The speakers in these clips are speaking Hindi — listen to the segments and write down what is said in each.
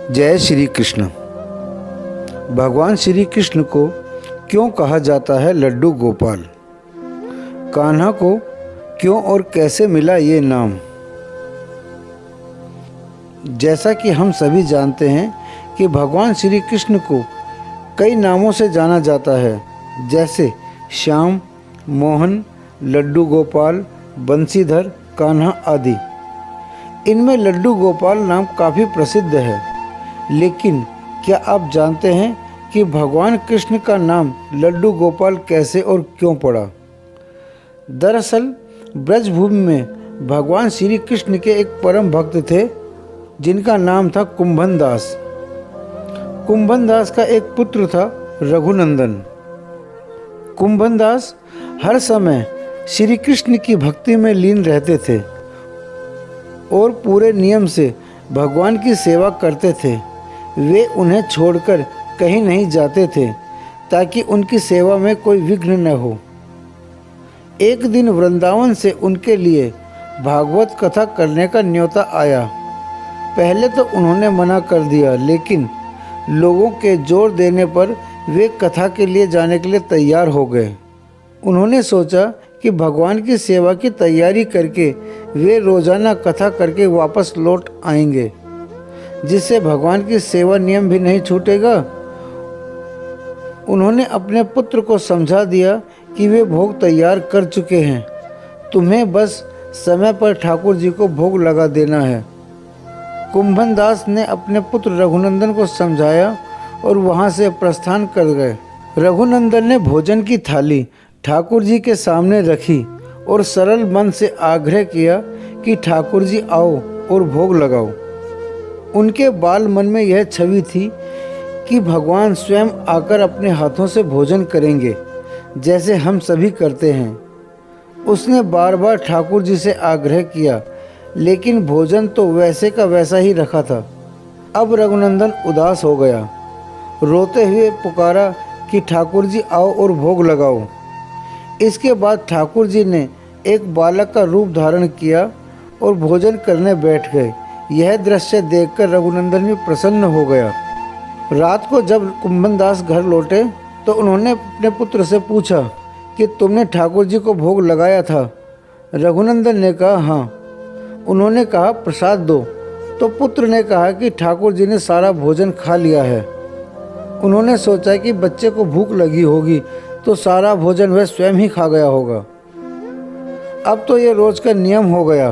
जय श्री कृष्ण। भगवान श्री कृष्ण को क्यों कहा जाता है लड्डू गोपाल? कान्हा को क्यों और कैसे मिला ये नाम? जैसा कि हम सभी जानते हैं कि भगवान श्री कृष्ण को कई नामों से जाना जाता है, जैसे श्याम, मोहन, लड्डू गोपाल, बंसीधर, कान्हा आदि। इनमें लड्डू गोपाल नाम काफ़ी प्रसिद्ध है, लेकिन क्या आप जानते हैं कि भगवान कृष्ण का नाम लड्डू गोपाल कैसे और क्यों पड़ा? दरअसल ब्रजभूमि में भगवान श्री कृष्ण के एक परम भक्त थे जिनका नाम था कुंभन दास। कुंभन दास का एक पुत्र था रघुनंदन। कुंभन दास हर समय श्री कृष्ण की भक्ति में लीन रहते थे और पूरे नियम से भगवान की सेवा करते थे। वे उन्हें छोड़कर कहीं नहीं जाते थे ताकि उनकी सेवा में कोई विघ्न न हो। एक दिन वृंदावन से उनके लिए भागवत कथा करने का न्योता आया। पहले तो उन्होंने मना कर दिया, लेकिन लोगों के जोर देने पर वे कथा के लिए जाने के लिए तैयार हो गए। उन्होंने सोचा कि भगवान की सेवा की तैयारी करके वे रोज़ाना कथा करके वापस लौट आएंगे, जिससे भगवान की सेवा नियम भी नहीं छूटेगा। उन्होंने अपने पुत्र को समझा दिया कि वे भोग तैयार कर चुके हैं, तुम्हें बस समय पर ठाकुर जी को भोग लगा देना है। कुंभन दास ने अपने पुत्र रघुनंदन को समझाया और वहां से प्रस्थान कर गए। रघुनंदन ने भोजन की थाली ठाकुर जी के सामने रखी और सरल मन से आग्रह किया कि ठाकुर जी आओ और भोग लगाओ। उनके बाल मन में यह छवि थी कि भगवान स्वयं आकर अपने हाथों से भोजन करेंगे, जैसे हम सभी करते हैं। उसने बार बार ठाकुर जी से आग्रह किया, लेकिन भोजन तो वैसे का वैसा ही रखा था। अब रघुनंदन उदास हो गया। रोते हुए पुकारा कि ठाकुर जी आओ और भोग लगाओ। इसके बाद ठाकुर जी ने एक बालक का रूप धारण किया और भोजन करने बैठ गए। यह दृश्य देखकर रघुनंदन भी प्रसन्न हो गया। रात को जब कुंभन दास घर लौटे तो उन्होंने अपने पुत्र से पूछा कि तुमने ठाकुर जी को भोग लगाया था? रघुनंदन ने कहा हाँ। उन्होंने कहा प्रसाद दो, तो पुत्र ने कहा कि ठाकुर जी ने सारा भोजन खा लिया है। उन्होंने सोचा कि बच्चे को भूख लगी होगी तो सारा भोजन वह स्वयं ही खा गया होगा। अब तो ये रोज का नियम हो गया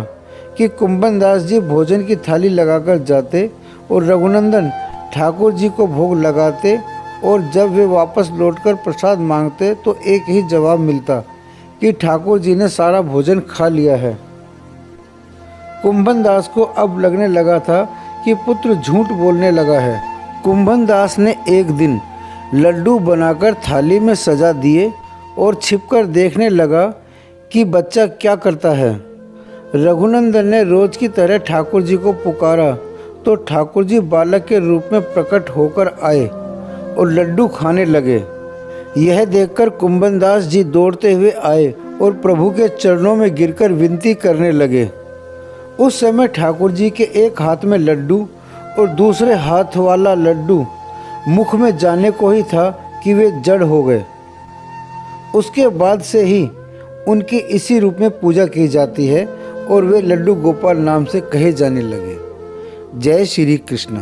कि कुंभन दास जी भोजन की थाली लगाकर जाते और रघुनंदन ठाकुर जी को भोग लगाते, और जब वे वापस लौटकर प्रसाद मांगते तो एक ही जवाब मिलता कि ठाकुर जी ने सारा भोजन खा लिया है। कुंभन दास को अब लगने लगा था कि पुत्र झूठ बोलने लगा है। कुंभन दास ने एक दिन लड्डू बनाकर थाली में सजा दिए और छिपकर देखने लगा कि बच्चा क्या करता है। रघुनंदन ने रोज की तरह ठाकुर जी को पुकारा तो ठाकुर जी बालक के रूप में प्रकट होकर आए और लड्डू खाने लगे। यह देखकर कुंभन दास जी दौड़ते हुए आए और प्रभु के चरणों में गिरकर विनती करने लगे। उस समय ठाकुर जी के एक हाथ में लड्डू और दूसरे हाथ वाला लड्डू मुख में जाने को ही था कि वे जड़ हो गए। उसके बाद से ही उनकी इसी रूप में पूजा की जाती है और वे लड्डू गोपाल नाम से कहे जाने लगे। जय श्री कृष्ण।